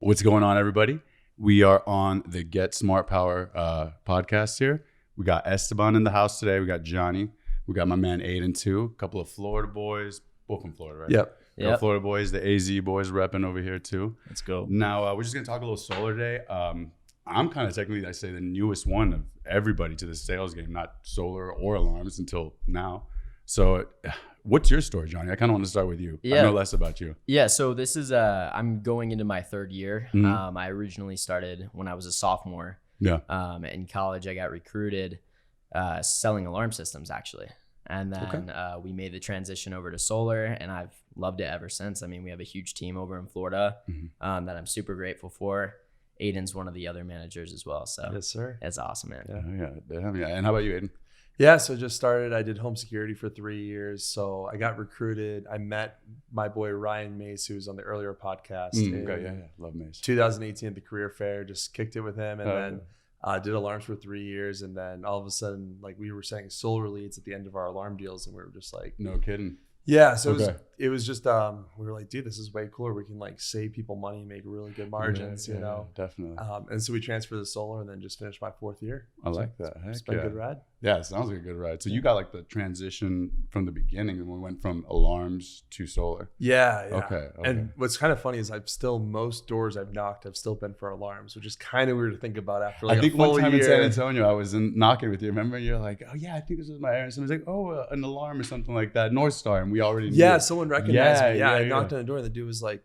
What's going on, everybody? We are on the Get Smart Power podcast here. We got Esteban in the house today. We got Johnny. We got my man Aiden too. A couple of Florida boys. Both from Florida, right? Yep. Florida boys. The AZ boys repping over here too. Let's go. Now, we're just going to talk a little solar today. I'm kind of technically, I say, the newest one of everybody to the sales game, not solar or alarms until now. So what's your story, Johnny? I kind of want to start with you. Yeah. I know less about you. Yeah, so this is I'm going into my third year. Mhm. I originally started when I was a sophomore. Yeah. In college, I got recruited selling alarm systems, actually. And then we made the transition over to solar, and I've loved it ever since. I mean, we have a huge team over in Florida that I'm super grateful for. Aiden's one of the other managers as well. So Yes, sir. it's awesome, man. Yeah. Yeah. And how about you, Aiden? Yeah, so just started. I did home security for 3 years. So I got recruited. I met my boy Ryan Mace, who was on the earlier podcast. in Okay, yeah. Love Mace. 2018 at the career fair. Just kicked it with him, and Oh, then did alarms for 3 years. And then all of a sudden, like, we were setting solar leads at the end of our alarm deals, and we were just like, No kidding. yeah. So Okay. it was just we were like, dude, this is way cooler. We can like save people money and make really good margins, Yeah, you know. definitely. And so we transferred to solar, and then just finished my 4th year. I like that. Heck It's been yeah. a good ride. Yeah, it sounds like a good ride. So you got like the transition from the beginning when we went from alarms to solar. Yeah. Okay. And what's kind of funny is most doors I've knocked have still been for alarms, which is kind of weird to think about after like I think a full one time year. in San Antonio, I was knocking with you. Remember? You're like, oh yeah, I think this is my area. And someone's like, oh, an alarm or something like that, North Star, and we already knew. Yeah, someone recognized me. Yeah, I yeah. knocked on the door, and the dude was like,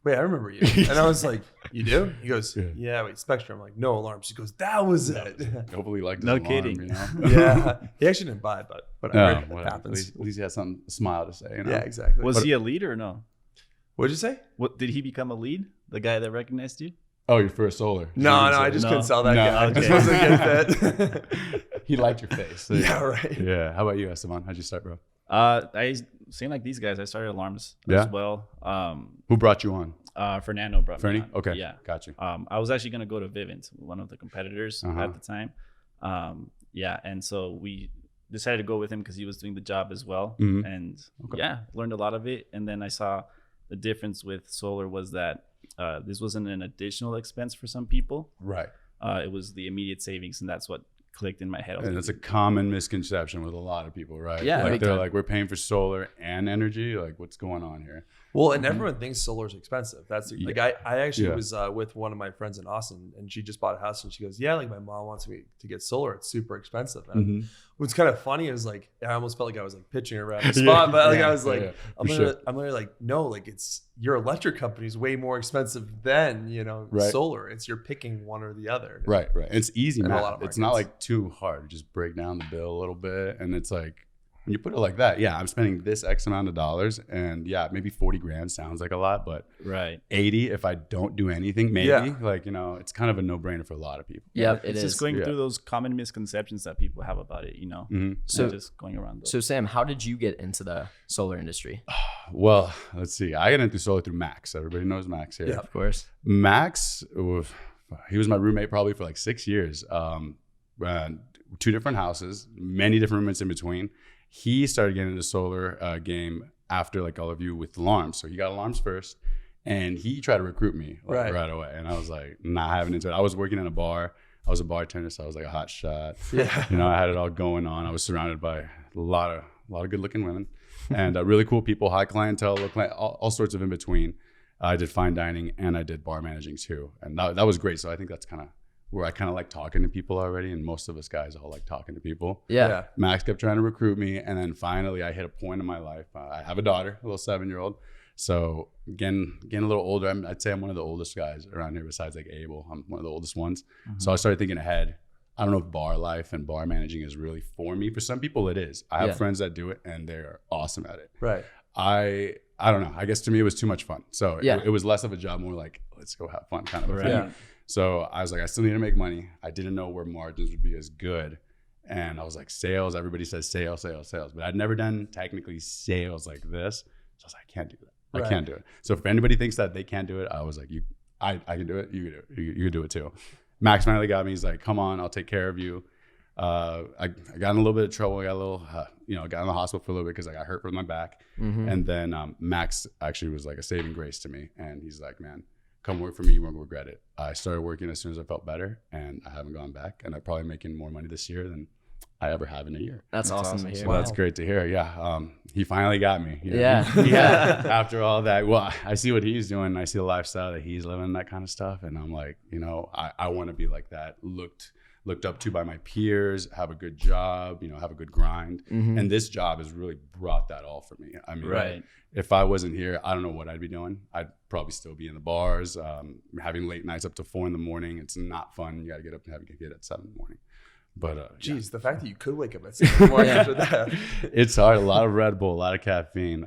wait, I remember you. And I was like, you do? He goes, yeah, wait, Spectrum. I'm like, no alarms. He goes, that was it. Hopefully, like No alarm, kidding. You know? Yeah. He actually didn't buy it, but whatever. Oh, It well, happens. At least he has something, a smile to say. You know? Yeah, exactly. Was he a lead or no? What'd you say? What did he become a lead? The guy that recognized you? Oh, you're for a solar. No, I just No. couldn't sell that No, guy. okay. This wasn't a good fit. He liked your face. So Yeah, right. Yeah. How about you, Esteban? How'd you start, bro? I same like these guys. I started alarms Yeah? as well. Who brought you on? Fernando brought me Fernie? on. Okay. Yeah. Got you. I was actually gonna go to Vivint, one of the competitors at the time. And so we decided to go with him because he was doing the job as well. Mhm. And Okay. learned a lot of it. And then I saw the difference with solar was that this wasn't an additional expense for some people. Right. It was the immediate savings, and that's what clicked in my head. I was And like, that's a common misconception with a lot of people, right? Yeah, Like big they're time. like, we're paying for solar and energy. Like, what's going on here? Well, and everyone thinks solar is expensive. That's like I actually Yeah. was with one of my friends in Austin, and she just bought a house, and she goes, "Yeah, like my mom wants me to get solar. It's super expensive." And what's kind of funny is like I almost felt like I was like pitching her around the spot, but like I was like, I'm literally like, no, like it's your electric company is way more expensive than solar. It's you're picking one or the other. Right. It's easy, In a math. lot of It's not markets. like too hard. Just break down the bill a little bit, and it's like when you put it like that, yeah, I'm spending this X amount of dollars, and yeah, maybe 40 grand sounds like a lot, but right. 80 if I don't do anything, maybe. Yeah. Like, it's kind of a no-brainer for a lot of people. Yeah, It's it just is. going Yeah. through those common misconceptions that people have about it, Mhm. So- and just going around those. So Sam, how did you get into the solar industry? Well, let's see. I got into solar through Max. Everybody knows Max here. Yeah. Of course. Max, he was my roommate probably for like 6 years. Ran 2 different houses, many different roommates in between. He started getting into the solar game after like all of you with alarms. So he got alarms first, and he tried to recruit me right away. And I was like, not having into it. I was working in a bar. I was a bartender, so I was like a hot shot. Yeah. I had it all going on. I was surrounded by a lot of good-looking women and really cool people, high clientele, all sorts of in between. I did fine dining and I did bar managing too, and that was great. So I think that's kind of where I kind of like talking to people already, and most of us guys all like talking to people. Yeah. Max kept trying to recruit me, and then finally I hit a point in my life. I have a daughter, a little 7-year-old. So getting a little older, I'd say I'm one of the oldest guys around here besides like Abel. I'm one of the oldest ones. So I started thinking ahead. I don't know if bar life and bar managing is really for me. For some people it is. I have friends that do it and they're awesome at it. Right. I don't know. I guess to me it was too much fun. So it was less of a job, more like let's go have fun kind of a thing. Yeah. So I was like, I still need to make money. I didn't know where margins would be as good. And I was like, sales, everybody says sales. But I'd never done technically sales like this. So I was like, I can't do that. I can't do it. So if anybody thinks that they can't do it, I was like, I can do it. You can do it. You can do it too. Max finally got me. He's like, come on, I'll take care of you. I got in a little bit of trouble. I got a little, got in the hospital for a little bit because I got hurt with my back. And then Max actually was like a saving grace to me. And he's like, man, come work for me, you won't regret it. I started working as soon as I felt better, and I haven't gone back. And I'm probably making more money this year than I ever have in a year. That's awesome to hear. So that's great to hear. Yeah. He finally got me. You know? Yeah. After all that, well, I see what he's doing. I see the lifestyle that he's living, that kind of stuff. And I'm like, you know, I want to be like that, looked up to by my peers, have a good job, you know, have a good grind. And this job has really brought that all for me. I mean, if I wasn't here, I don't know what I'd be doing. I'd probably still be in the bars, having late nights up to 4 a.m. It's not fun. You got to get up and have a kid at 7 a.m. But the fact that you could wake up at 7 a.m. after that, it's hard. A lot of Red Bull, a lot of caffeine.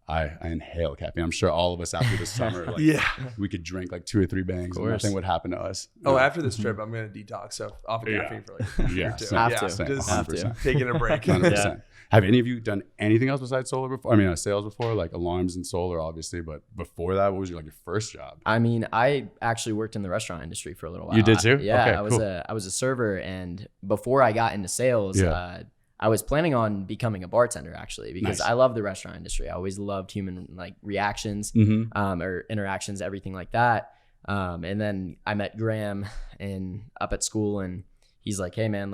I inhale caffeine. I'm sure all of us after the summer, like, we could drink like 2 or 3 bangs and nothing would happen to us. After this trip, I'm gonna detox off of caffeine for like a year or two. Have to. Just taking a break. 100%. Have any of you done anything else besides solar before? I mean, sales before, like alarms and solar, obviously. But before that, what was your first job? I mean, I actually worked in the restaurant industry for a little while. You did too? Yeah, okay, I was a server, and before I got into sales, I was planning on becoming a bartender actually, because I love the restaurant industry. I always loved human reactions, or interactions, everything like that. And then I met Graham up at school, and he's like, "Hey man,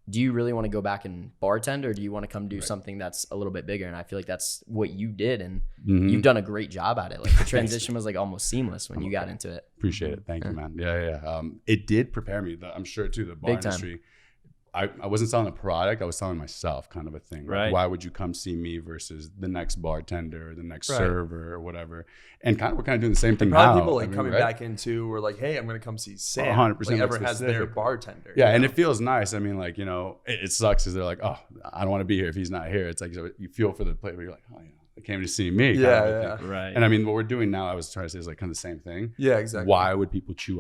do you really want to go back and bartend, or do you want to come do something that's a little bit bigger?" And I feel like that's what you did, and you've done a great job at it. Like the transition was almost seamless when you got into it. Appreciate it. Thank you, man. Yeah. It did prepare me. I'm sure too, the bar industry. I wasn't selling a product, I was selling myself, kind of a thing. Right. Why would you come see me versus the next bartender or the next server or whatever? And we're kind of doing the same thing now. People coming back into were like, "Hey, I'm going to come see Sam." 100%. Like everyone has their bartender. Yeah, and it feels nice. I mean, it sucks because they're like, "Oh, I don't want to be here if he's not here." It's like, so you feel for the player, you're like, "Oh yeah, they came to see me." Right. And I mean, what we're doing now, I was trying to say, is kind of the same thing. Yeah, exactly. Why would people choose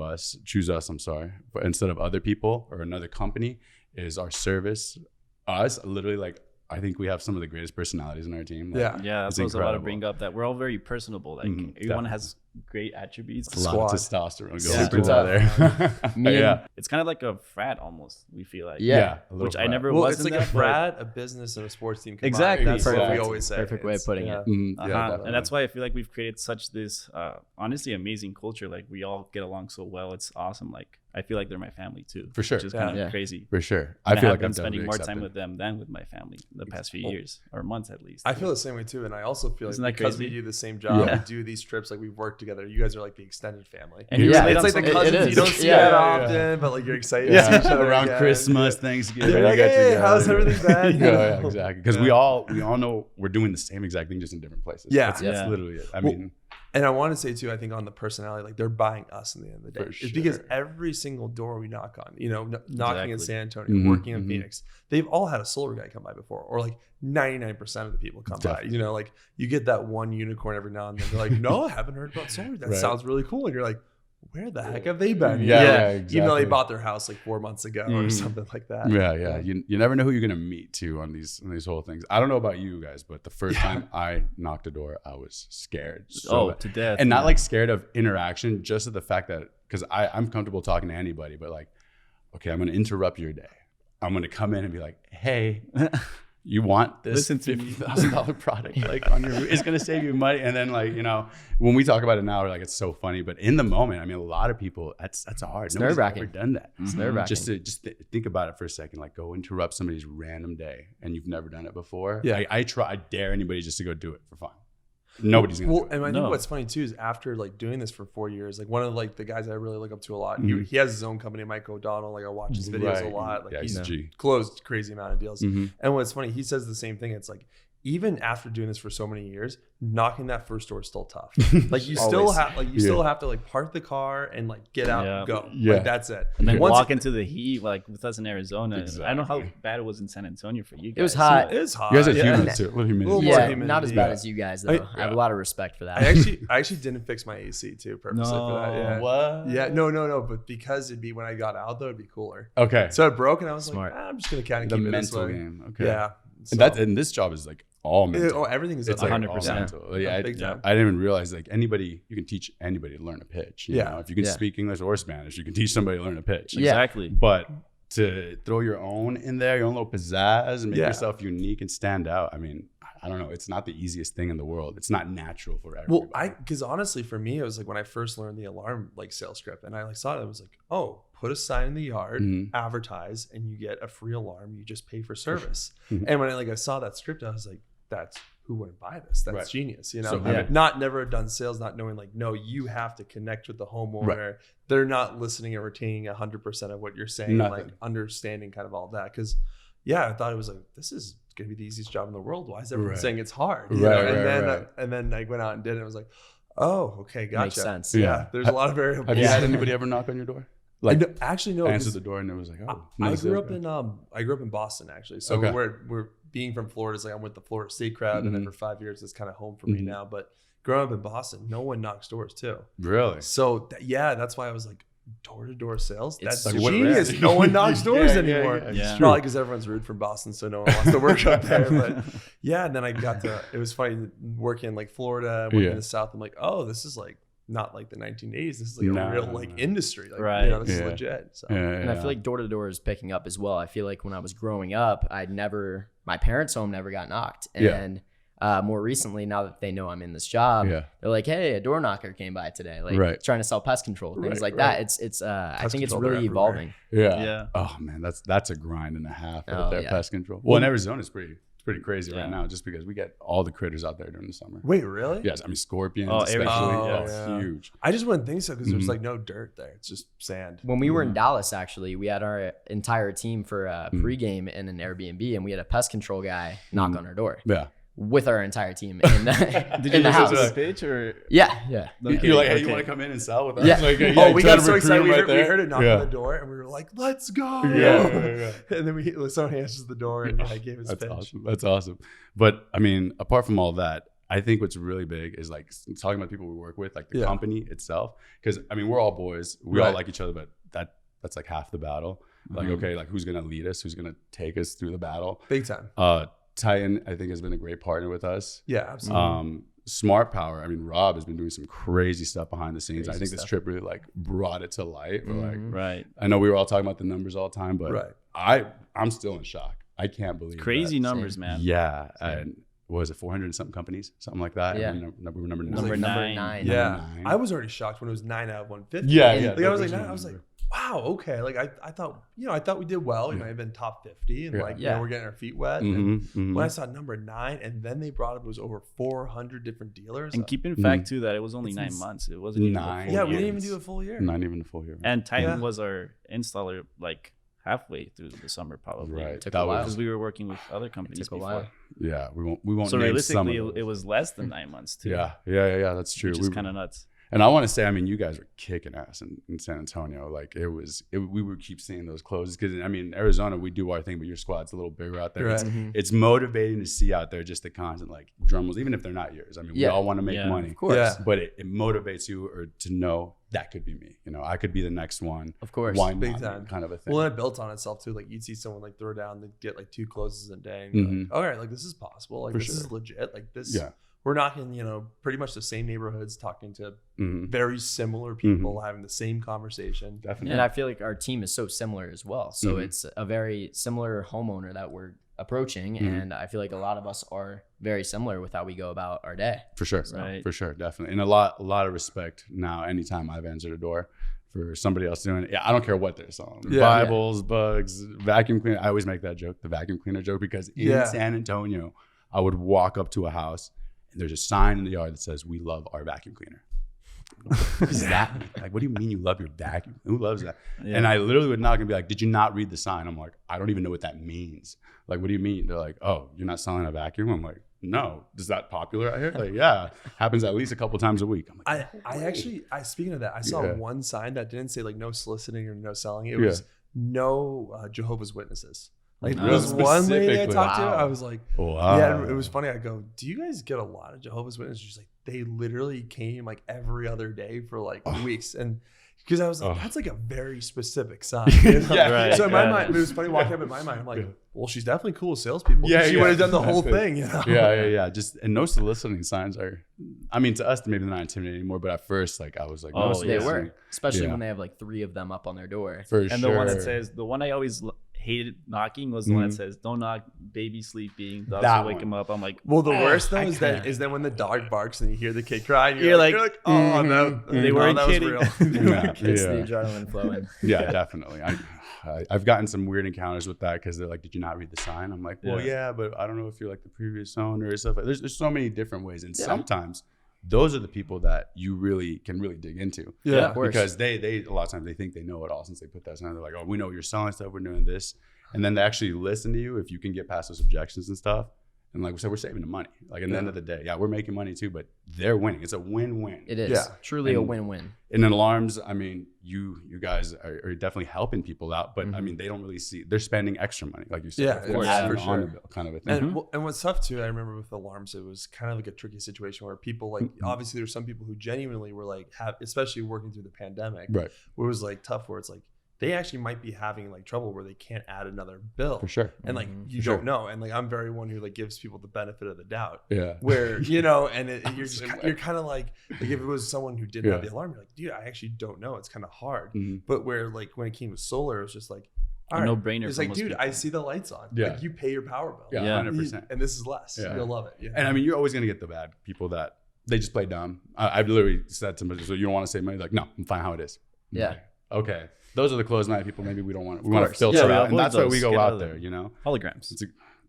us? I'm sorry, but instead of other people or another company? Is our service, us, literally I think we have some of the greatest personalities in our team. That's what I want to bring up, that we're all very personable. Everyone has great attributes. A lot of testosterone going through there. It's kind of like a frat almost, we feel like. Which I never was. It's like a frat, a business, and a sports team combined. Exactly. That's what we always say. Perfect way of putting it. And that's why I feel like we've created such this honestly amazing culture. Like we all get along so well. It's awesome. I feel like they're my family too. For sure. Which is kind of crazy. For sure. I feel like I'm spending more time with them than with my family the past few years or months at least. I feel the same way too. And I also feel Isn't like that because crazy? we do the same job, we do these trips, we've worked together. You guys are like the extended family. And it's like the cousins you don't see that often, but you're excited to see each other around again. Christmas, Thanksgiving. You're like, "Hey, how's everything been?" Yeah, exactly. Because we all know we're doing the same exact thing, just in different places. Yeah. That's literally it. I mean, and I want to say too, I think on the personality, they're buying us in the end of the day. For It's because sure. every single door we knock on, knocking in San Antonio, working in Phoenix, they've all had a solar guy come by before, or 99% of the people come by. You get that one unicorn every now and then. They're like, "No, I haven't heard about solar. That sounds really cool." And you're like, "Where the heck have they been?" Yeah, exactly. Even though they bought their house 4 months ago or something like that. Yeah. You never know who you're gonna meet too on these whole things. I don't know about you guys, but the first time I knocked a door, I was scared. To death. And not scared of interaction, just of the fact that because I'm comfortable talking to anybody, but okay, I'm gonna interrupt your day. I'm gonna come in and be like, "Hey, you want this $50,000 product on your it's gonna save you money." And then when we talk about it now, we're like, it's so funny, but in the moment, I mean, a lot of people that's hard. It's Nobody's nerve-wracking. ever done that. It's nerve-wracking. Just think about it for a second. Go interrupt somebody's random day, and you've never done it before. Yeah. I dare anybody just to go do it for fun. Nobody's gonna. And I think what's funny too is after doing this for 4 years, one of the guys I really look up to a lot. He has his own company, Mike O'Donnell. I watch his videos a lot. He's closed crazy amount of deals. And what's funny, he says the same thing. It's even after doing this for so many years, knocking that first door is still tough. You still have to park the car and get out and go. That's it. And then walk into the heat with us in Arizona. Exactly. I don't know how bad it was in San Antonio for you guys. It was hot. It is hot. You guys are humans too. A little humidity. more Yeah, humidity. not as bad as you guys though. I have a lot of respect for that. I actually didn't fix my AC too purposely for that. Yeah. What? Yeah, no, but because it'd be when I got out though, it'd be cooler. Okay. So it broke, and I was Smart. I'm just gonna kind of The keep it this mental way. game. Okay. Yeah, And this job is all mental. everything is It's 100%. all mental. Yeah, Big time. I didn't even realize anybody, you can teach anybody to learn a pitch. You know? If you can speak English or Spanish, you can teach somebody to learn a pitch. Yeah. Exactly. But to throw your own in there, your own little pizzazz, and make yourself unique and stand out. I mean, I don't know. It's not the easiest thing in the world. It's not natural for everybody. Well, because honestly, for me, it was like when I first learned the alarm like sales script, and I like saw it, I was like, oh, put a sign in the yard, advertise, and you get a free alarm. You just pay for service. And when I saw that script, I was like, that's who wouldn't buy this? That's genius, you know. So, never done sales, not knowing like, no, you have to connect with the homeowner. Right. They're not listening and retaining 100% of what you're saying, like understanding kind of all that. Because I thought it was like, this is gonna be the easiest job in the world. Why is everyone saying it's hard? You know? And then I went out and did it. And I was like, oh, okay, gotcha. Makes sense. Yeah, there's a lot of variables. Have you had anybody ever knock on your door? Like, actually, no. Answered the door and it was like, oh. I grew up in Boston actually. So we're being from Florida. It's like I'm with the Florida State crowd, and then for 5 years it's kind of home for me now. But growing up in Boston, no one knocks doors too. Really? So that's why I was like, door-to-door sales. That's like genius. No one knocks doors anymore. Probably because everyone's rude from Boston, so no one wants to work up there. But and then I got to. It was funny working in like Florida, working in the South. I'm like, oh, this is like not like the 1980s. This is like a real industry. Like, you know, this is legit. So. And I feel like door-to-door is picking up as well. I feel like when I was growing up, my parents' home never got knocked, and more recently, now that they know I'm in this job, they're like, hey, a door knocker came by today, like trying to sell pest control, things like that. It's I think it's really evolving. Oh man, that's a grind and a half out there, pest control. Well, in Arizona, it's pretty crazy right now, just because we get all the critters out there during the summer. Wait, really? Yes, I mean scorpions, especially. Huge. I just wouldn't think so because there's like no dirt there. It's just sand. When we were in Dallas, actually, we had our entire team for a pregame in an Airbnb, and we had a pest control guy knock on our door. Yeah. With our entire team in the, Did you house. To a pitch or? Yeah. You're like, hey, you want to come in and sell with us? Yeah. Like, we got so excited. We heard it knock on the door, and we were like, let's go. Yeah. And then someone answers the door, and I gave his pitch. Awesome. That's awesome. But I mean, apart from all that, I think what's really big is like talking about people we work with, like the company itself. Because I mean, we're all boys. We all like each other, but that's like half the battle. Like, okay, like who's gonna lead us? Who's gonna take us through the battle? Big time. Titan, I think, has been a great partner with us. Yeah, absolutely. Smart Power. I mean, Rob has been doing some crazy stuff behind the scenes. I think this trip really like brought it to light. I know we were all talking about the numbers all the time, but I'm still in shock. I can't believe crazy numbers, man. Yeah, and what was it, 400 and something companies, something like that? Yeah, we were number 9. Number nine. Yeah, I was already shocked when it was 9 out of 150. Yeah. Like I was like 9. I was like, wow, okay. Like I thought we did well. We might have been top 50, and we're getting our feet wet. And when I saw number 9, and then they brought up it was over 400 different dealers. And keep in fact too that it was only 9 months. It wasn't even 9. Yeah, we didn't even do a full year. Not even a full year. And Titan was our installer like halfway through the summer, probably. Right. Took a while because we were working with other companies before. Yeah, we won't. So realistically, it was less than 9 months too. Yeah. That's true. Which is kind of nuts. And I want to say, I mean, you guys were kicking ass in San Antonio. Like we would keep seeing those closes because I mean, Arizona, we do our thing, but your squad's a little bigger out there. Right. It's motivating to see out there just the constant like drum rolls, even if they're not yours. I mean, we all want to make money, of course. But it motivates you or to know that could be me. You know, I could be the next one. Of course, why big not? time. Kind of a thing. Well, and it built on itself too. Like you'd see someone like throw down, they get like 2 closes a day, and you're like, all right, like this is possible. Like this is legit. Like this. Yeah. We're knocking, pretty much the same neighborhoods, talking to very similar people, having the same conversation. Definitely. And I feel like our team is so similar as well. So it's a very similar homeowner that we're approaching. And I feel like a lot of us are very similar with how we go about our day. For sure. Right. For sure. Definitely. And a lot of respect now, anytime I've answered a door for somebody else doing it. Yeah, I don't care what they're selling. Bibles, bugs, vacuum cleaner. I always make that joke, the vacuum cleaner joke, because in San Antonio, I would walk up to a house and there's a sign in the yard that says, "We love our vacuum cleaner." What is that? Like, what do you mean you love your vacuum? Who loves that? Yeah. And I literally would knock and be like, "Did you not read the sign?" I'm like, "I don't even know what that means." Like, what do you mean? They're like, "Oh, you're not selling a vacuum?" I'm like, "No." Is that popular out here? Like, yeah, happens at least a couple times a week. I'm like, I actually speaking of that, I saw one sign that didn't say like no soliciting or no selling. It was no Jehovah's Witnesses. Like there was one lady I talked to, I was like, yeah, it was funny. I go, "Do you guys get a lot of Jehovah's Witnesses?" She's like, "They literally came like every other day for like weeks." And because I was like, that's like a very specific sign. You know? Right, so in my mind, it was funny walking up in my mind. I'm like, well, she's definitely cool with salespeople. Yeah, she would have done the whole thing. You know? Yeah. Just and no soliciting signs are. I mean, to us, maybe they're not intimidating anymore. But at first, like I was like, they were, especially when they have like 3 of them up on their door. For and sure. the one that says, the one I always hated knocking was the one that says, "Don't knock, baby sleeping, dogs That will wake one. him up." I'm like, Well, the worst though I is can't. then when the dog barks and you hear the kid cry, and You're like, oh no, They weren't that was kidding. real. It's the Yeah. adrenaline flowing. Yeah, definitely. I've gotten some weird encounters with that because they're like, "Did you not read the sign?" I'm like, "Well, yeah, but I don't know if you're like the previous owner or stuff." There's so many different ways, and sometimes those are the people that you can really dig into. Yeah, of course. Because they a lot of times they think they know it all since they put that sign. They're like, "Oh, we know you're selling stuff. We're doing this," and then they actually listen to you if you can get past those objections and stuff. And like we said, we're saving the money. Like at the end of the day, we're making money too, but they're winning. It's a win-win. It is Yeah. truly a And- win-win. In alarms, I mean, you guys are definitely helping people out, but I mean, they don't really see. They're spending extra money, like you said. Yeah, They're of course, adding for on sure. the bill, kind of a thing. And and what's tough too, I remember with alarms, it was kind of like a tricky situation where people like obviously there's some people who genuinely were like especially working through the pandemic, Right, where it was like tough, where it's like they actually might be having like trouble where they can't add another bill for sure. and like you For don't sure. know, and like I'm very one who like gives people the benefit of the doubt. Yeah, Where and you're just Same way. you're kind of like if it was someone who didn't have Yeah. the alarm, you're like, dude, I actually don't know. It's kind of hard. Mhm. But where like when it came to solar, it was just like, all A right, no-brainer It's for like, most dude, people. I see the lights on. Yeah. Like you pay your power bill. yeah, Yeah. 100%. And this is less. Yeah. You'll love it. Yeah. And I mean, you're always gonna get the bad people that they just play dumb. I've literally said to somebody, "So you don't want to save money?" Like, no, I'm fine how it is. I'm Yeah. like, okay. Those are the closed-minded people. Maybe we don't want. We Of want to course. filter Yeah, we out, and avoid that's why those. we go Get out out of there. them. You know, Holograms.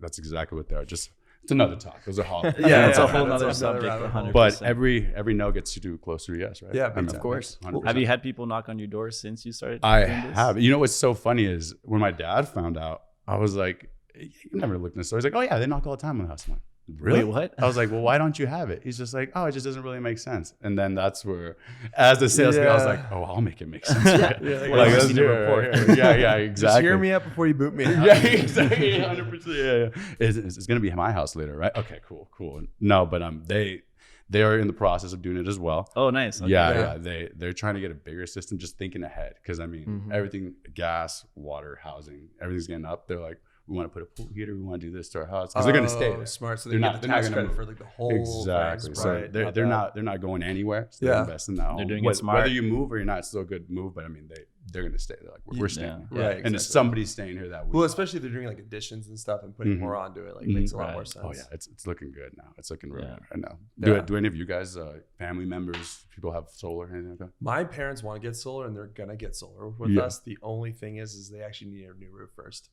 that's exactly what they are. Just it's another talk. Those are holidays. Yeah, it's a yeah, whole that's nother another subject. rabbit hole. 100%. But every no gets you to closer to yes, right? Yeah, big I mean, time. Of course. 100%. Have you had people knock on your door since you started? I doing this? have. You know what's so funny is when my dad found out, I was like, "You never looked in the store." He's like, "Oh yeah, they knock all the time on the house." I'm like, "Really?" Wait, what? I was like, "Well, why don't you have it?" He's just like, "Oh, it just doesn't really make sense." And then that's where, as the sales guy, I was Yeah. like, "Oh, I'll make it make sense." Right? Yeah, like, Like, I've let's seen do a it. report. Yeah, exactly. Just hear me out before you boot me. Yeah, exactly. 100%. Yeah. It's gonna be my house later, right? Okay, cool. No, but they are in the process of doing it as well. Oh, nice. Okay. Yeah. They're trying to get a bigger system, just thinking ahead. Because I mean, Mhm. everything, gas, water, housing, everything's getting up. They're like, we want to put a pool heater, we want to do this to our house because they're going to stay there. Smart. So They're they not- get the they're not tax gonna credit move. for like the whole Exactly. tax, So right? they're bad. not going anywhere. So they're Yeah. investing in that home. They're doing it Whether smart. you move or you're not, it's still a good move. But I mean, they're going to stay. They're like, we're staying. Yeah. there. Right. And if exactly. somebody's staying here that week. Well, especially if they're doing like additions and stuff and putting Mhm. more onto it, like Mhm. makes a lot Right. more sense. Oh yeah, it's looking good now. It's looking really Yeah. good right now. Yeah. Do any of you guys, family members, people have solar or anything like that? My parents want to get solar and they're gonna get solar with Yeah. us. The only thing is they actually need a new roof first.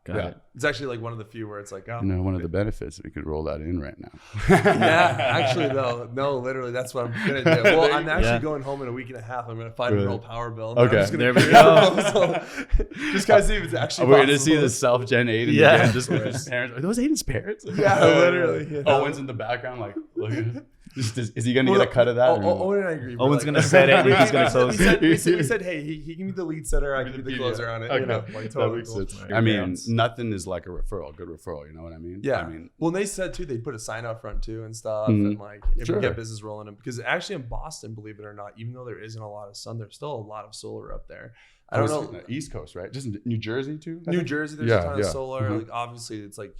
Got yeah. it. It's actually like one of the few where it's like, oh, You know, one of the benefits we could roll that in right now. yeah, actually though, no, literally, that's what I'm gonna do. Well, I'm actually Yeah. going home in a week and a half. I'm gonna find Really? an old power bill. Okay. I'm just gonna There we create a go. proposal. Just kind of see if it's actually. We're gonna see possible. the self-gen Aiden Yeah. again, just with his parents. Are those Aiden's parents? Yeah, literally, yeah. Owen's in the background, like, look at is he gonna get a cut of that? or no? Owen and I agree. We're Owen's gonna set it and he's gonna close we it. said, hey, he can be the lead setter. I can be the closer on it. Okay. You know, like That totally makes cool. sense. Your I mean, parents. nothing is like a good referral. You know what I mean? Yeah. I mean, Well, and they said too, they put a sign out front too and stuff, Mhm. and like if Sure. we get business rolling in, because actually in Boston, believe it or not, even though there isn't a lot of sun, there's still a lot of solar up there. I don't know. East Coast, right? Just New Jersey too. I New think? Jersey, there's Yeah, a ton yeah. of solar. Mhm. Like obviously, it's like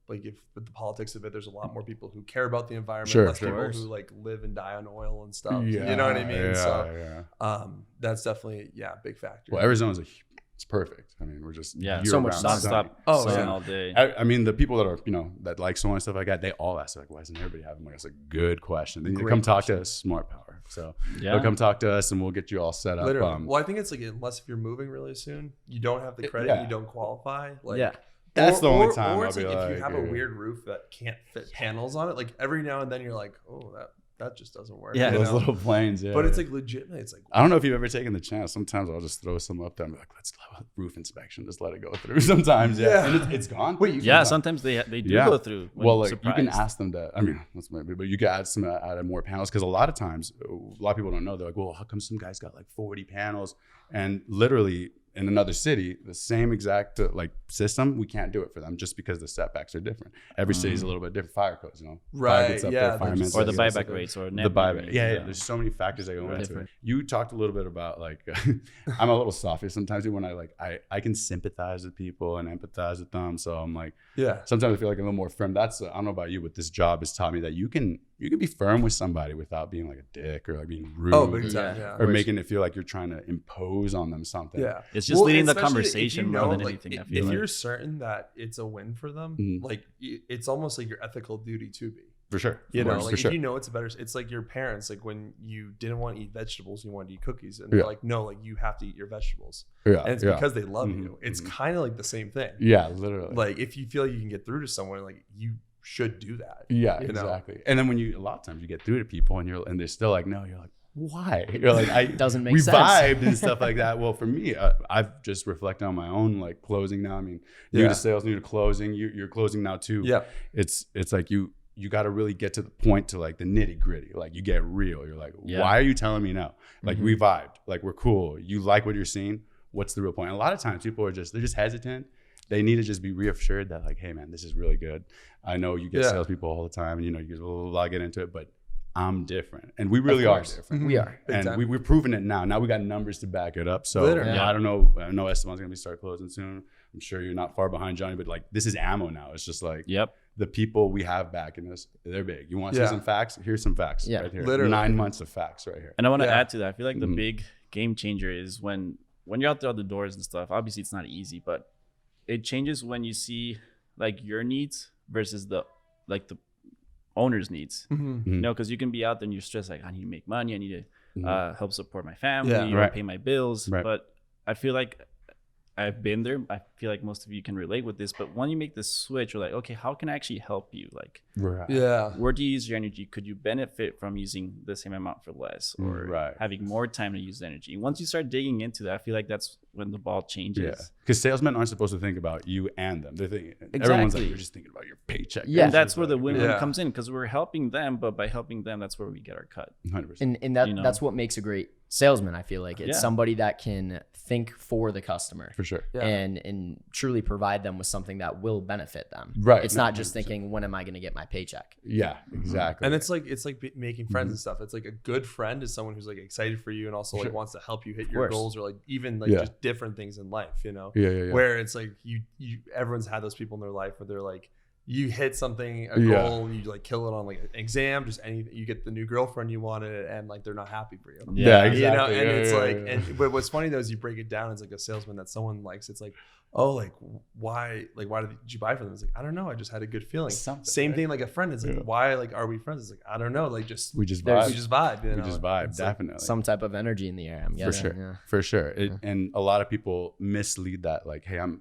like if with the politics of it, there's a lot more people who care about the environment, Sure, less sure. people who like live and die on oil and stuff. Yeah, You know what I mean? Yeah, So yeah. that's definitely a big factor. Well, Arizona's it's perfect. I mean, we're just Yeah. So much year-round sun. sunny. Nonstop Oh, sun yeah. all day. I mean, the people that are, that like solar and stuff like that, they all ask, like, why doesn't everybody have them? Like, that's a good question. They need to Great come talk to us, Smart Power. So Yeah. they'll come talk to us and we'll get you all set up. Literally. Well, I think it's like unless if you're moving really soon, you don't have the credit, yeah. you don't qualify. Like, Yeah. That's the only time Or I'll it's be like if like, you have a yeah. weird roof that can't fit panels on it, like every now and then you're like, oh, that just doesn't work. Yeah. you those know? little planes, yeah. But it's like legitimate. It's like I don't know if you've ever taken the chance. Sometimes I'll just throw some up there and be like, let's have a roof inspection. Just let it go through. Sometimes, yeah. Yeah. And it's gone. Wait, you Yeah, sometimes they do Yeah. go through. when Well, like you can surprised. ask them to. I mean, that's maybe, but you can add more panels because a lot of times, a lot of people don't know. They're like, well, how come some guys got like 40 panels? And literally in another city, the same exact system, we can't do it for them just because the setbacks are different. Every city's a little bit different. Fire codes, Fire Right, gets up yeah, there, they're firemen just- or the say, buyback rates or net the buyback. metering, Yeah, there's so many factors that go into it. Different. You talked a little bit about like I'm a little softy sometimes when I can sympathize with people and empathize with them. So I'm like yeah. sometimes I feel like I'm a little more firm. I don't know about you, but this job has taught me that you can you can be firm with somebody without being like a dick or like being rude. Oh, big time. Yeah. Or making it feel like you're trying to impose on them something. Yeah. It's just leading the especially conversation if you know, more than like, anything. I if feel like. you're certain that it's a win for them, like it's almost like your ethical duty to be. For sure. You know, course, like for if sure. you know it's a better, it's like your parents, like when you didn't want to eat vegetables, you wanted to eat cookies, and they're like, no, like you have to eat your vegetables, Yeah. and it's yeah. because they love you. It's kind of like the same thing. Yeah, literally. Like if you feel you can get through to someone, like you should do that. Yeah, you know? exactly. And then when a lot of times you get through to people and they're still like, no, you're like, why? You're like, Doesn't make we sense. vibed and stuff like that. Well, for me, I've just reflected on my own like closing now. I mean, new to sales, new to closing. You're closing now too. Yeah. It's like you got to really get to the point to like the nitty gritty. Like you get real. You're like, why are you telling me no? Like we vibed. Like we're cool. You like what you're seeing. What's the real point? And a lot of times people are they're just hesitant. They need to just be reassured that like, hey man, this is really good. I know you get salespeople all the time, and you know you guys will get into it, but I'm different, and we really are different. We are. And we're proving it now. Now we got numbers to back it up. So Literally. I don't know. I know Esteban's gonna start closing soon. I'm sure you're not far behind Johnny, but like this is ammo now. It's just like the people we have backing us, they're big. You want to see some facts? Here's some facts right here. Literally. 9 months of facts right here. And I want to add to that. I feel like the big game changer is when you're out there on the doors and stuff. Obviously, it's not easy, but it changes when you see like your needs versus the owner's needs. You know, because you can be out there and you're stressed like I need to make money, I need to help support my family or pay my bills. But I feel like I've been there. I feel like most of you can relate with this. But when you make this switch, you're like, okay, how can I actually help you? Like, where do you use your energy? Could you benefit from using the same amount for less, or having more time to use the energy? Once you start digging into that, I feel like that's when the ball changes. Yeah, because salesmen aren't supposed to think about you and them. They're thinking everyone's like, you're just thinking about your paycheck. Yeah, and that's where the win-win comes in, because we're helping them, but by helping them, that's where we get our cut. 100%. And that's what makes a great salesman. I feel like it's somebody that can think for the customer for sure, and truly provide them with something that will benefit them. Right. It's not just thinking, when am I going to get my paycheck? Yeah, exactly. And it's like making friends and stuff. It's like a good friend is someone who's like excited for you and also like wants to help you hit your goals, or like even like just different things in life, you know? Where it's like you everyone's had those people in their life where they're like, you hit something, a goal, you like kill it on like an exam, just anything. You get the new girlfriend you wanted, and like they're not happy for you. Yeah, exactly. You know, and it's like, but what's funny though is you break it down as like a salesman that someone likes. It's like, oh, like why did you buy from them? It's like, I don't know, I just had a good feeling. Same thing like a friend. It's like, why like are we friends? It's like, I don't know, like just we just vibe. You know? We just vibe, it's definitely. Like some type of energy in the air. I'm guessing. For sure. And a lot of people mislead that, like, hey, I'm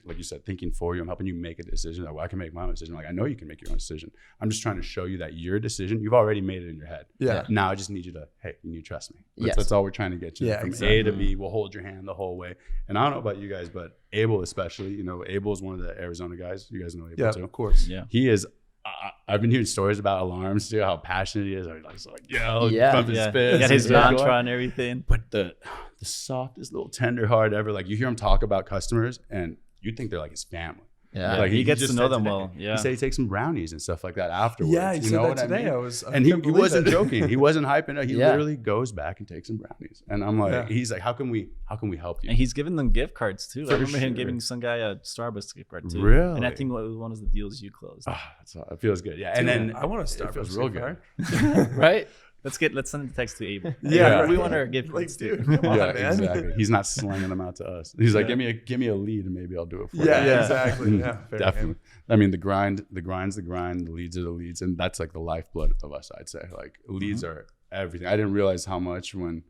like you said, thinking for you. I'm helping you make a decision. Like, well, I can make my own decision. Like, I know you can make your own decision. I'm just trying to show you that your decision, you've already made it in your head. Yeah. Now I just need you to, hey, you need to trust me. That's all we're trying to get you. From A to B, we'll hold your hand the whole way. And I don't know about you guys, but Abel especially, you know, Abel is one of the Arizona guys. You guys know Abel too? Of course. Yeah. He is, I've been hearing stories about alarms too, how passionate he is. Like, pump his fist. Got his mantra and everything. But the softest little tender heart ever. Like, you hear him talk about customers and you think they're like his family. Yeah, like he gets to know them today, well. Yeah, he said he takes some brownies and stuff like that afterwards. Yeah, he said that today. I mean? He wasn't joking. He wasn't hyping it. He literally goes back and takes some brownies. And I'm like, he's like, how can we help you? And he's giving them gift cards too. I remember him giving some guy a Starbucks gift card too. Really? And I think it was one of the deals you closed. It feels good. Yeah, and then I want to Starbucks. It feels real good, right? Let's send a text to Abel. We want our gift cards dude, too. come on, man. Exactly. He's not slinging them out to us. He's like, give me a lead and maybe I'll do it for you. Yeah, exactly. Yeah, definitely. I mean, the grind's the grind, the leads are the leads, and that's like the lifeblood of us. I'd say like leads are everything. I didn't realize how much when,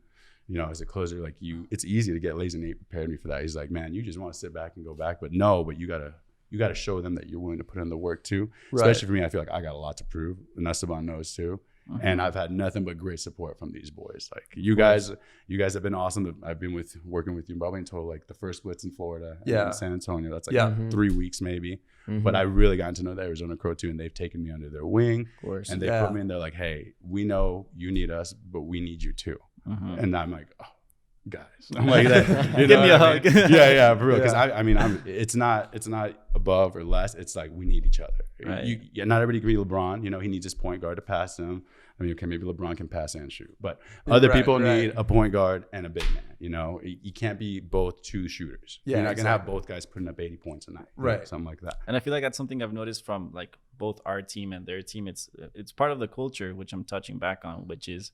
you know, as a closer, like it's easy to get lazy. Nate prepared me for that. He's like, man, you just want to sit back and go back, but you gotta show them that you're willing to put in the work too. Right. Especially for me, I feel like I got a lot to prove, and Esteban knows too. And I've had nothing but great support from these boys. Like you guys have been awesome. I've been working with you probably until like the first blitz in Florida, in San Antonio. That's like 3 weeks maybe. But I really got to know the Arizona Crow too, and they've taken me under their wing. Of course. And they put me in there like, hey, we know you need us, but we need you too. And I'm like, oh, guys. I'm like that. You Give know me a what I hug. mean? Yeah, for real. Because Yeah. I mean, it's not above or less. It's like we need each other. Right. Not everybody can be LeBron. You know, he needs his point guard to pass him. I mean, okay, maybe LeBron can pass and shoot, but other Right, people right. need a point guard and a big man. You know, you can't be both two shooters. Yeah, You're not gonna have exactly. both guys putting up 80 points a night, you know, Right. something like that. And I feel like that's something I've noticed from like both our team and their team. It's part of the culture, which I'm touching back on, which is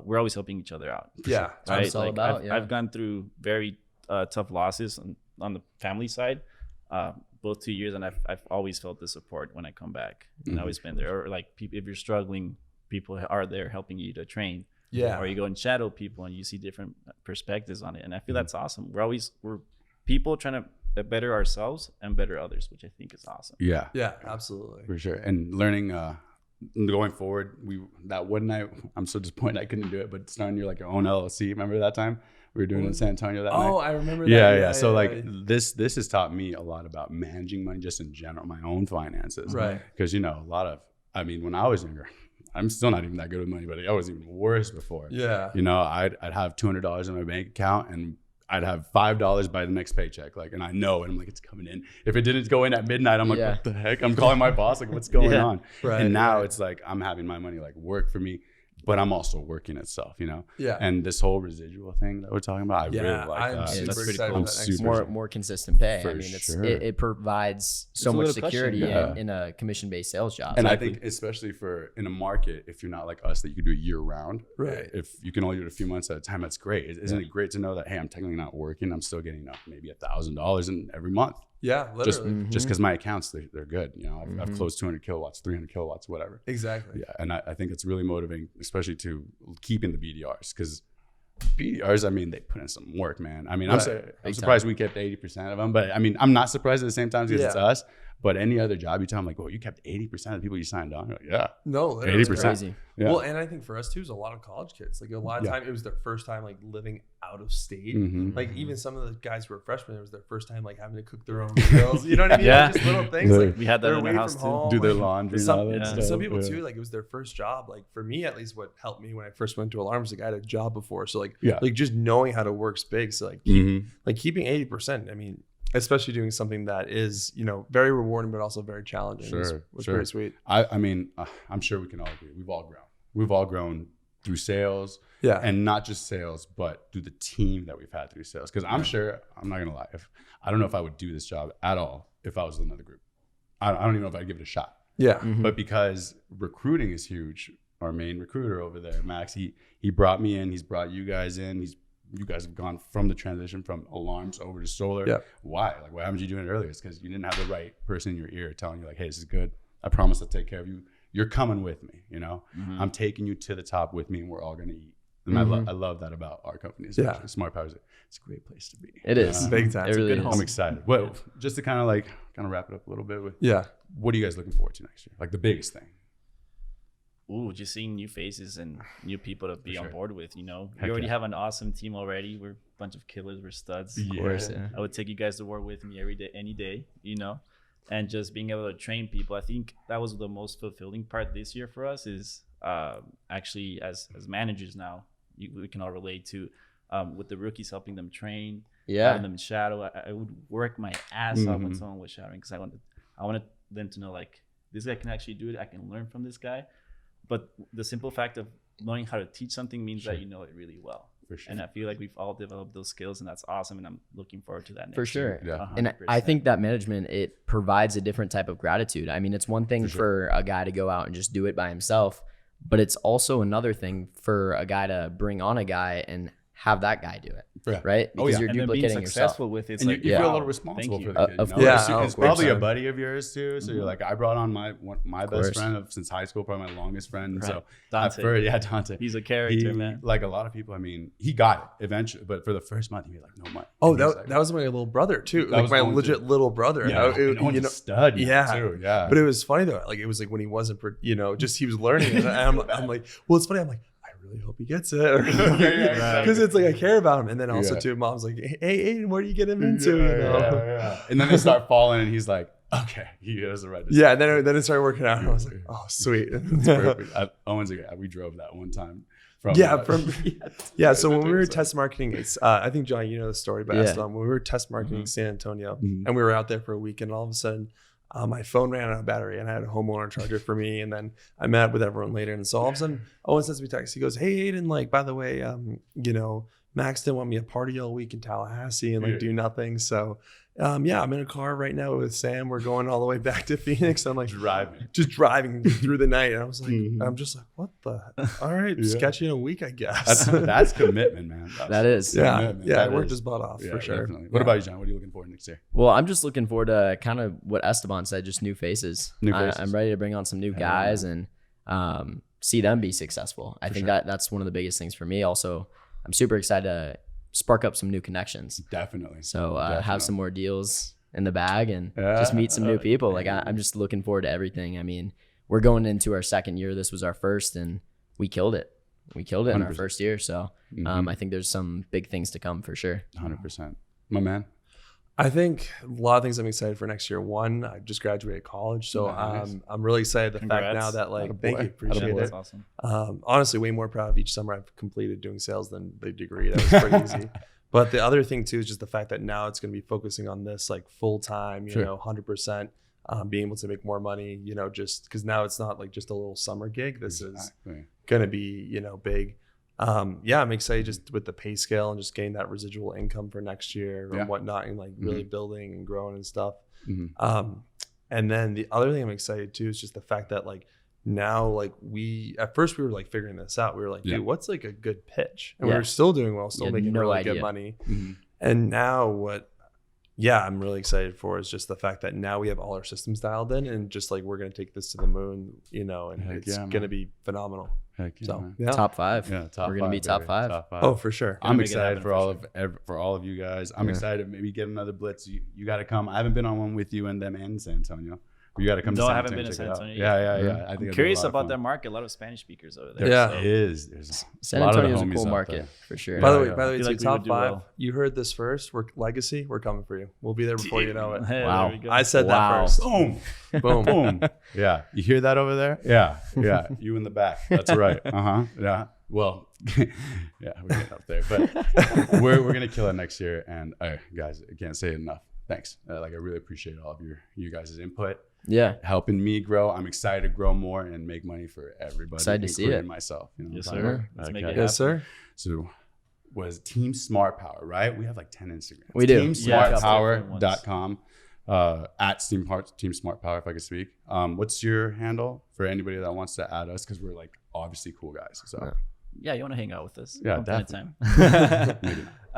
we're always helping each other out. Yeah. That's what it's all about, I've gone through very tough losses on the family side, both 2 years, and I've always felt the support when I come back. And always been there. Or like if you're struggling, people are there helping you to train. Yeah. Or you go and shadow people and you see different perspectives on it. And I feel that's awesome. We're people trying to better ourselves and better others, which I think is awesome. Yeah, Yeah, absolutely. for sure. And learning, going forward, that one night, I'm so disappointed I couldn't do it, but starting your like your own LLC. Remember that time we were doing it in San Antonio that night? Oh, I remember that. Yeah. So like this has taught me a lot about managing money just in general, my own finances. Right. Because when I was younger, I'm still not even that good with money, but I was even worse before. Yeah. You know, I'd have $200 in my bank account and I'd have $5 by the next paycheck. Like, and I know, and I'm like, it's coming in. If it didn't go in at midnight, I'm like, Yeah. what the heck? I'm calling my boss, like, what's going on? Right, And now right. it's like, I'm having my money like work for me, but I'm also working itself, you know? Yeah. And this whole residual thing that we're talking about, I really Yeah, like I'm that. super That's pretty excited cool. for that I'm next super year. more consistent pay. For I mean, sure. it provides so It's a much little cushion. security Yeah. in a commission-based sales job. And I think especially in a market, if you're not like us, that you can do it year round. Right. If you can only do it a few months at a time, that's great. Isn't it great to know that, hey, I'm technically not working. I'm still getting maybe $1,000 in every month. Yeah, Just literally. because my accounts, they're good. You know, I've closed 200 kilowatts, 300 kilowatts, whatever. Exactly. Yeah. And I think it's really motivating, especially to keeping the BDRs, because BDRs, I mean, they put in some work, man. I mean, I'm Big surprised we kept 80% of them, but I mean, I'm not surprised at the same time because it's Yeah. us. But any other job, you tell them like, "Oh, you kept 80% of the people you signed on." You're like, yeah, No, literally. 80%. Crazy. Yeah. Well, and I think for us too, is a lot of college kids. Like a lot of Yeah. time, it was their first time like living out of state. Mhm. Like even some of the guys who were freshmen, it was their first time like having to cook their own meals. You know what I mean? Yeah. Like, just little things. Yeah. Like We had that they're in our away house from too. home, Do their like, laundry and some, all that yeah. stuff. some people Yeah. too, like it was their first job. Like for me, at least, what helped me when I first went to Alarms, like I had a job before, so like Yeah. like just knowing how to work's big. So like keeping 80%. I mean, especially doing something that is very rewarding, but also very challenging. Sure, was sure. pretty sweet. I mean, I'm sure we can all agree. We've all grown through sales, Yeah. and not just sales, but through the team that we've had through sales. Because I'm sure, I'm not gonna lie, I don't know if I would do this job at all if I was with another group. I don't even know if I'd give it a shot. Yeah. But because recruiting is huge, our main recruiter over there, Max, he brought me in. He's brought you guys in. You guys have gone from the transition from Alarms over to solar. Yeah. Why? Like, why haven't you doing it earlier? It's because you didn't have the right person in your ear telling you like, hey, this is good. I promise I'll take care of you. You're coming with me. You know, I'm taking you to the top with me, and we're all gonna eat. And I love that about our company. Yeah. Smart Power. It's a great place to be. It is. Big time. It really good is. home. I'm excited. Well, just to kind of wrap it up a little bit with, Yeah. what are you guys looking forward to next year? Like the biggest thing. Ooh, just seeing new faces and new people to be For on sure. board with. We Heck already yeah. have an awesome team already. We're a bunch of killers. We're studs. Of course. Yeah. I would take you guys to war with me every day, any day, and just being able to train people. I think that was the most fulfilling part this year for us is actually as managers now, we can all relate to with the rookies, helping them train, having them shadow. I would work my ass off when someone was shadowing because I wanted them to know like this guy can actually do it. I can learn from this guy. But the simple fact of knowing how to teach something means that you know it really well. For sure. And I feel like we've all developed those skills, and that's awesome. And I'm looking forward to that next For sure. year. Yeah. And I 100%. think that management, it provides a different type of gratitude. I mean, it's one thing for a guy to go out and just do it by himself, but it's also another thing for a guy to bring on a guy and have that guy do it, Yeah. right? Oh, Because yeah. you're and then being duplicating yourself. successful with it's And like you feel a wow, little responsible thank for you. the kid. Of You know? course. It's, Yeah, it's of course. probably a buddy of yours too. So you're like, I brought on my best course. friend since high school, probably my longest friend. And Right. so Dante. Dante. He's a character, He, man. like a lot of people, I mean, he got it eventually, but for the first month, he was like, no money. Oh, And he was that was my little brother too. That Like was my Owen, legit too. little brother. yeah, And Owen's a stud now, yeah. too. Yeah. But it was funny though. Like it was like when he wasn't, just he was learning. And I'm like, well, it's funny. I'm like, I really hope he gets it, exactly. because it's like I care about him. And then also Yeah. too, mom's like, hey, Aiden, where do you get him Yeah, into? yeah. And then they start falling, and he's like, Okay, he has the right. Yeah, then it started working out, and I was like, oh, sweet. It's perfect. Owen's a guy. We drove that one time. So when we were test marketing, it's I think John, you know the story, but when we were test marketing San Antonio, and we were out there for a week, and all of a sudden my phone ran out of battery, and I had a homeowner charger for me, and then I met up with everyone later, and so all of a sudden Owen sends me a text. He goes, "Hey Aiden, like by the way, Max didn't want me to party all week in Tallahassee and like do nothing, so." I'm in a car right now with Sam. We're going all the way back to Phoenix. I'm like just driving through the night. And I was like, I'm just like, what the? All right, sketch you in a week, I guess. That's commitment, man. That is. Yeah. It worked his butt off for sure. Definitely. What about you, John? What are you looking for next year? Well, I'm just looking forward to kind of what Esteban said, just new faces. I'm ready to bring on some new guys and see them be successful. I think that's one of the biggest things for me. Also, I'm super excited to spark up some new connections. Definitely. So have some more deals in the bag and just meet some new people. Like I'm just looking forward to everything. I mean, we're going into our second year. This was our first, and we killed it. We killed it 100%. In our first year. So I think there's some big things to come for sure. 100%. My man. I think a lot of things I'm excited for next year. One, I just graduated college, so I'm really excited. The fact now that thank you, appreciate it. That's awesome. Honestly, way more proud of each summer I've completed doing sales than the degree. That was pretty easy. But the other thing too is just the fact that now it's going to be focusing on this like full time, 100%, being able to make more money. Just because now it's not like just a little summer gig. This is going to be big. I'm excited just with the pay scale and just getting that residual income for next year and whatnot, and like really building and growing and stuff. And then the other thing I'm excited too is just the fact that like now, like at first we were like figuring this out. We were like, dude, what's like a good pitch? And we were still doing well, still making really good money. And now I'm really excited for is just the fact that now we have all our systems dialed in, and just like we're going to take this to the moon, and it's going to be phenomenal. Heck yeah, top 5. Yeah, we're gonna be top 5. Oh, for sure. I'm excited for all of you guys. I'm excited to maybe get another blitz. You got to come. I haven't been on one with you and them in San Antonio. You got to come. No, I haven't been to San Antonio. Yeah. I think I'm curious about that market. A lot of Spanish speakers over there. It is. There's San Antonio is a cool market for sure. By the way, to top 5. You heard this first. We're Legacy. We're coming for you. We'll be there before you know it. Hey, wow. I said that first. Boom. Boom. Yeah. You hear that over there? Yeah. You in the back. That's right. Yeah. Well, we're getting up there, but we're gonna kill it next year. And guys, I can't say it enough. Thanks. I really appreciate all of you guys' input. Yeah, helping me grow. I'm excited to grow more and make money for everybody. Excited to see it myself. Yes, sir. Let's make it happen. Yes, sir. So, was Team Smart Power, right? We have like 10 Instagrams. We do. TeamSmartPower.com. At Team Smart Power, if I could speak. What's your handle for anybody that wants to add us? Because we're like obviously cool guys. So yeah, you want to hang out with us? Yeah, definitely.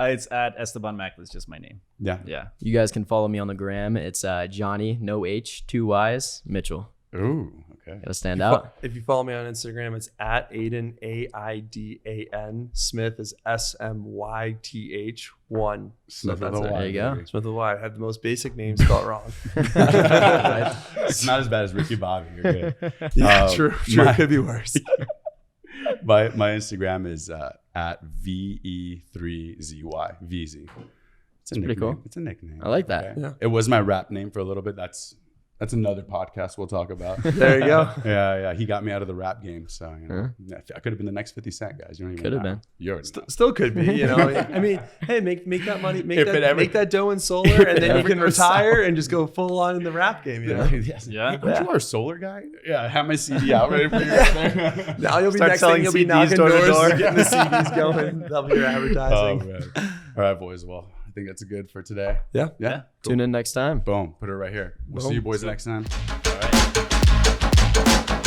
It's at Esteban Mac. That's just my name. Yeah. You guys can follow me on the gram. It's Johnny, no H, 2 Y's, Mitchell. Ooh, okay. Gotta stand out. If you follow me on Instagram, it's at Aiden, AIDAN. Smith is SMYTH 1. Smith with a Y. There you go. Smith with a Y. I have the most basic name spelled wrong. It's not as bad as Ricky Bobby. You're good. Yeah, true. It could be worse. My Instagram is at VE3ZY. VZ. It's pretty cool. It's a nickname. I like that. Okay. Yeah. It was my rap name for a little bit. That's another podcast we'll talk about. There you go. Yeah. He got me out of the rap game. So, I could have been the next 50 Cent, guys. You don't even could have been. You already still could be, I mean, hey, make that money, make that dough in solar, and then you can retire and just go full on in the rap game, Yes. Yeah. Hey, you are a solar guy? Yeah, I have my CD out ready for you right there. Now you'll be next thing, you'll be knocking doors, getting the CDs going. That'll be your advertising. Oh, man. All right, boys. Well, I think that's good for today. Yeah. Cool. Tune in next time. Boom. Put it right here. We'll see you boys next time. All right.